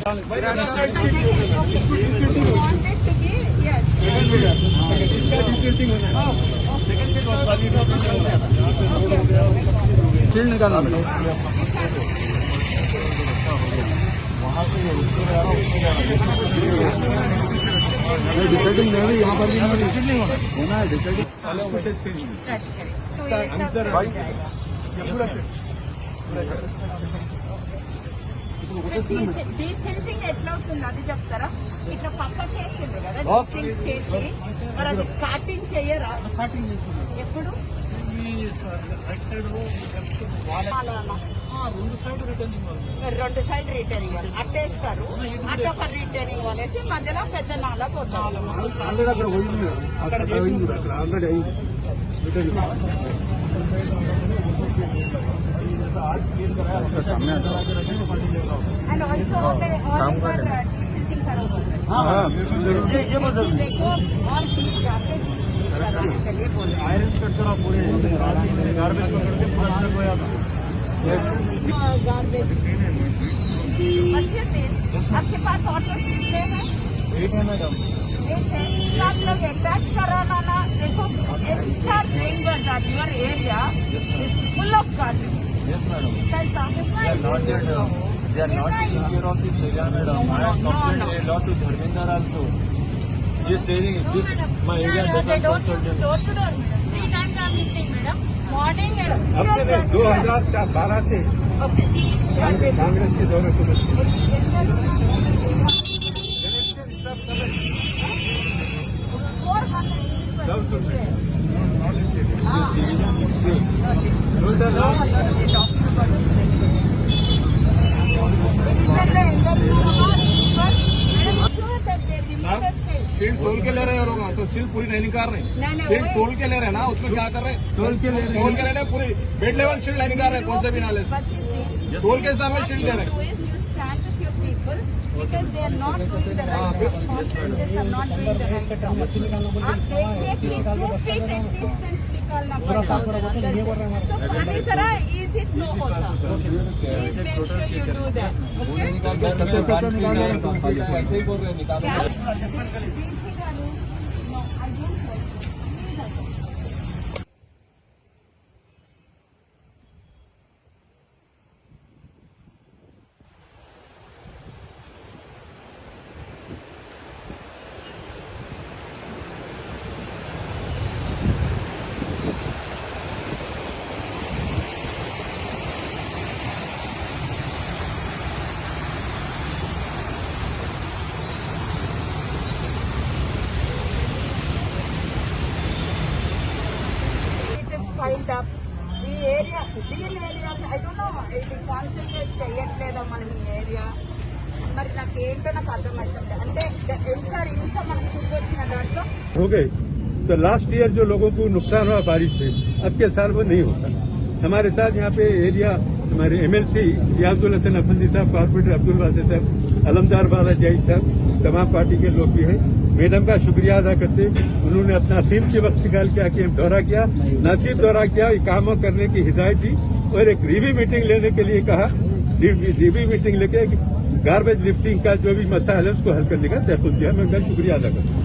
Shield निकालना madam. Deciding में भी यहाँ पर भी नहीं होना है। डिसाइडिंग డీసెంటింగ్ ఎట్లా అవుతుంది అది చెప్తారా? ఇట్లా పక్క చేసింది కదా డీసెంట్ చేసి మరి అది కటింగ్ చేయరా? ఎప్పుడు రెండు సైడ్ రిటర్నింగ్ వాళ్ళు అట్టేస్తారు. అటు ఒక రిటర్నింగ్ వాళ్ళేసి మధ్యలో పెద్ద నాల పోతారు. And also all the decenting करोगे। देखो और चीज जाके चलिए बोले आयरन स्ट्रक्चर आप पूरे गार्बेज को करके पूरा होया था। गार्बेज आपके पास ऑटो कितने हैं? एक है मैडम। एक है। आप लोग अटैच कराना ना। देखो start drain that your area is full of garbage. Yes, madam. They are not taking care of this area, madam. I have complained a lot to Dharminder also. He is stating this my area doesn't consult him. door to door 3 times I'm listening, madam. Morning and 2012 से okay. Congress के दौरे को shield तोल के ले रहे हो लोग, तो शील्ड पूरी नहीं निकाल रहे। शील्ड तोल के ले रहे हैं ना, उसमें क्या कर रहे हैं? तोल के ले रहे हैं पूरी बेड लेवल शील्ड नहीं निकाल रहे कौन से भी नाले से। तोल के हिसाब में शील्ड दे रहे हैं। Because they are not doing the right job. Contractors are not doing the right job. आप देखिए कि 2 feet at least निकालना पड़ता है। So पानी जरा is it no होता? Please make sure you do that. Okay? ऐसे ही बोल रहे हैं निकाल। No, I don't like it. Piled up. The area, దీని ఏరియా ఐ డోంట్ నో ఇది కాన్సన్ట్రేట్ చేయట్లేదా మనం ఈ ఏరియా? మరి నాకు ఏంటో నాకు అర్థమవుతుంది. అంటే ఎంటర్ ఇంత మనకు చూపొచ్చిన దాంట్లో हो गए। तो लास्ट ईयर जो लोगों को नुकसान हुआ बारिश से, अब के साल वो नहीं होता। हमारे साथ यहाँ पे एरिया हमारे MLC रियाजुल हसन अफंदी साहब, कॉर्पोरेटर अब्दुल वासिफ साहब, अलमदार वाला जाहिद साहब, तमाम पार्टी के लोग भी हैं। मैडम का शुक्रिया अदा करते, उन्होंने अपना सीम के वक्त निकाल के आके दौरा किया, नासिब दौरा किया, कामों करने की हिदायत दी और एक रिव्यू मीटिंग लेने के लिए कहा। रिव्यू मीटिंग लेके गार्बेज लिफ्टिंग का जो भी मसला है उसको हल करने का तहफ़्फ़ुज़ किया। मैं उनका शुक्रिया अदा करता हूँ।